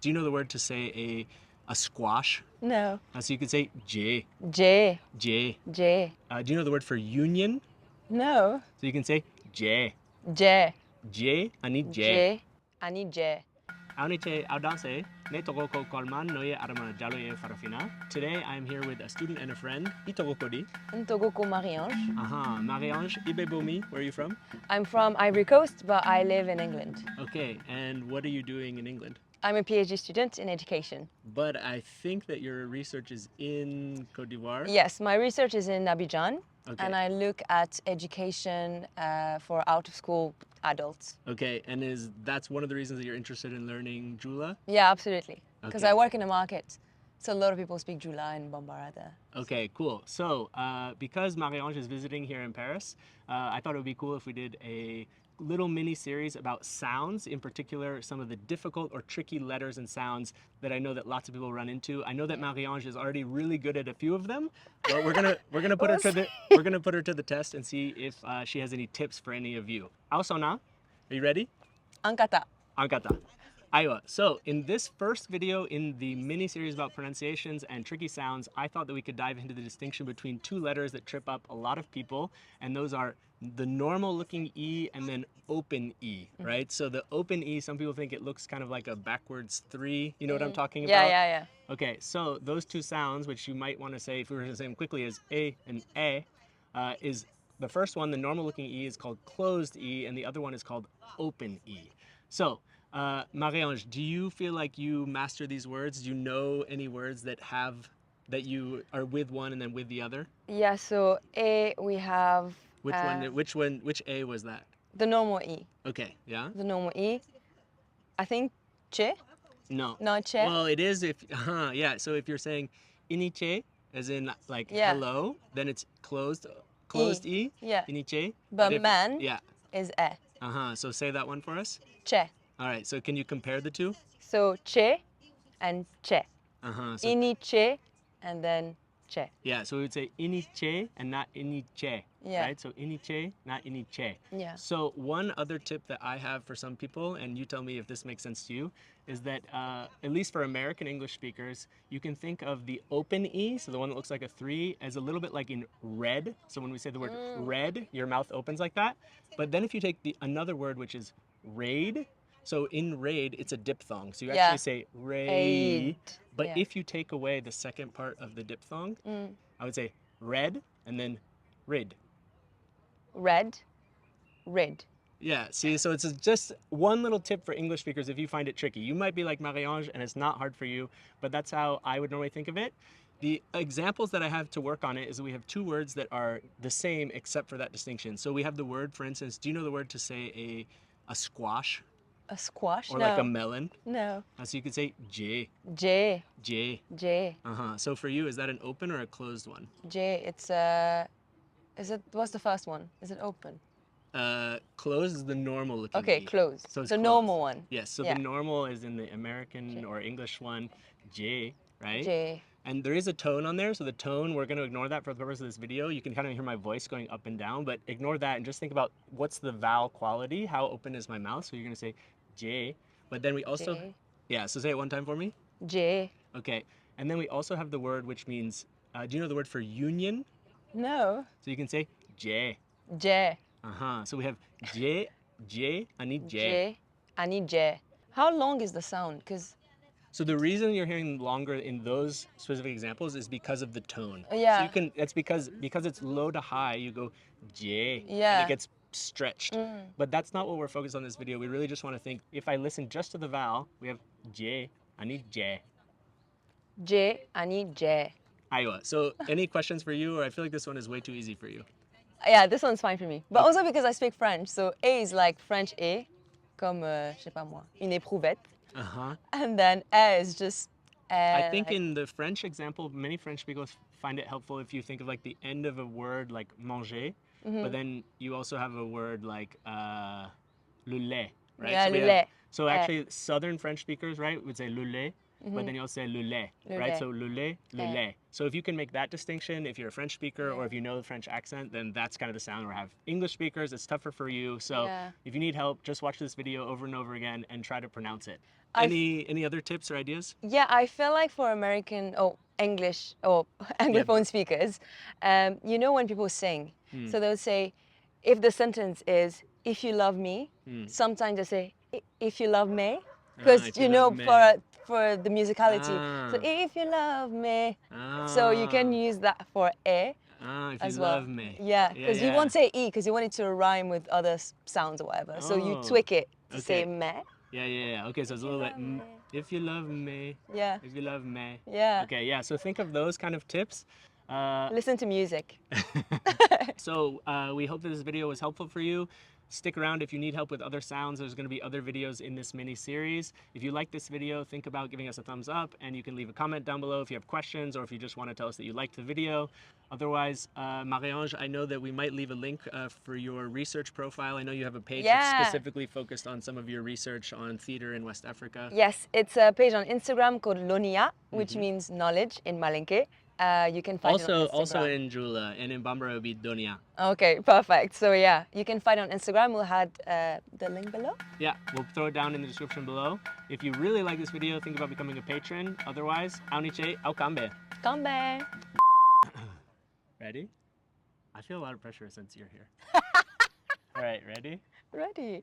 Do you know the word to say a squash? No. So you could say J. J. J. J. Do you know the word for union? No. So you can say J. J. J. Ani J. J. Ani J. Coleman farafina. Today I'm here with a student and a friend. Itogokodi. Ntogoko Marie-Ange. Marie-Ange, Ibebomi. Where are you from? I'm from Ivory Coast, but I live in England. Okay, and what are you doing in England? I'm a PhD student in education. But I think that your research is in Côte d'Ivoire. Yes, my research is in Abidjan, Okay. and I look at education for out-of-school adults. Okay, and that's one of the reasons that you're interested in learning Jula? Yeah, absolutely. Because Okay. I work in a market, so a lot of people speak Jula and Bambara there. Okay, cool. So, because Marie-Ange is visiting here in Paris, I thought it would be cool if we did a little mini series about sounds, in particular some of the difficult or tricky letters and sounds that I know that lots of people run into. I know that Marie-Ange is already really good at a few of them, but we're gonna put her to the test and see if she has any tips for any of you. Ausona, are you ready? Ankata. Ankata. Aiwa. So in this first video in the mini series about pronunciations and tricky sounds, I thought that we could dive into the distinction between two letters that trip up a lot of people, and those are the normal looking E and then open E, right? So the open E, some people think it looks kind of like a backwards 3. You know what I'm talking about? Yeah. Okay, so those two sounds, which you might want to say, if we were to say them quickly, is A and A, is the first one, the normal looking E, is called closed E, and the other one is called open E. So, Marie-Ange, do you feel like you master these words? Do you know any words that you are with one and then with the other? Yeah, so A, we have... Which A was that? The normal E. Okay, yeah? The normal E. I think che? No. No, che? Well, it is if, yeah, so if you're saying iniche, as in like hello, then it's closed E. Yeah. Iniche. But man yeah. is e. So say that one for us. Che. All right, so can you compare the two? So che and che. So Iniche and then che. Yeah, so we would say iniche and not iniche, right? So iniche, not iniche. Yeah. So one other tip that I have for some people, and you tell me if this makes sense to you, is that at least for American English speakers, you can think of the open E, so the one that looks like a 3, as a little bit like in red. So when we say the word red, your mouth opens like that. But then if you take another word, which is raid, so in raid, it's a diphthong. So you actually say raid. But if you take away the second part of the diphthong, I would say red and then rid. Red, rid. Yeah, see, so it's just one little tip for English speakers if you find it tricky. You might be like Marie-Ange and it's not hard for you, but that's how I would normally think of it. The examples that I have to work on it is that we have two words that are the same except for that distinction. So we have the word, for instance, do you know the word to say a squash? A squash? Or like a melon? No. So you could say J. J. J. J. So for you, is that an open or a closed one? J, it's what's the first one? Is it open? Closed is the normal looking Okay, E. closed. So it's the normal one. Yes, so the normal is in the American or English one, J, right? J. And there is a tone on there, so the tone, we're going to ignore that for the purpose of this video. You can kind of hear my voice going up and down, but ignore that and just think about what's the vowel quality, how open is my mouth. So you're going to say J, but then we also, so say it one time for me. J. Okay, and then we also have the word which means, do you know the word for union? No. So you can say J. J. So we have J, I need J. J, I need J. How long is the sound? So the reason you're hearing longer in those specific examples is because of the tone. Yeah. So it's because it's low to high, you go J, and it gets stretched. But that's not what we're focused on in this video. We really just want to think, if I listen just to the vowel, we have J, I need J. J, I need J. Aiwa. So any questions for you, or I feel like this one is way too easy for you? Yeah, this one's fine for me. But also because I speak French, so A is like French A, comme, je sais pas moi, une éprouvette. And then A is just I think in the French example, many French speakers find it helpful if you think of like the end of a word like manger, but then you also have a word like le lait, right? Yeah, so le lait. So actually, Southern French speakers, right, would say le lait, but then you also say le lait, right? So le lait, le lait. So if you can make that distinction, if you're a French speaker or if you know the French accent, then that's kind of the sound we have. English speakers, it's tougher for you. So if you need help, just watch this video over and over again and try to pronounce it. Any other tips or ideas? Yeah, I feel like for American or English or Anglophone speakers, you know when people sing, so they'll say, if the sentence is, if you love me, sometimes they say, if you love me, because If you you love know me. for the musicality. So Ah. if you love me, so you can Ah. use that for e If you as well. love me. Yeah, Yeah, because you yeah. won't say e because you want it to rhyme with other sounds or whatever. So you Oh. tweak it to say Okay. me. Yeah, yeah, yeah. Okay, so it's a little bit. If you love me. Yeah. If you love me. Yeah. Okay, yeah. So think of those kind of tips. Listen to music. So we hope that this video was helpful for you. Stick around if you need help with other sounds. There's going to be other videos in this mini series. If you like this video, think about giving us a thumbs up, and you can leave a comment down below if you have questions or if you just want to tell us that you liked the video. Otherwise, Marie-Ange, I know that we might leave a link for your research profile. I know you have a page that's specifically focused on some of your research on theater in West Africa. Yes, it's a page on Instagram called Lonia, which means knowledge in Malinke. You can find it on Instagram. Also in Jula, and in Bambara it would be Donia. Okay, perfect. So yeah, you can find it on Instagram. We'll add the link below. Yeah, we'll throw it down in the description below. If you really like this video, think about becoming a patron. Otherwise, auniche, au kambe. Kambe. Ready? I feel a lot of pressure since you're here. All right, ready? Ready.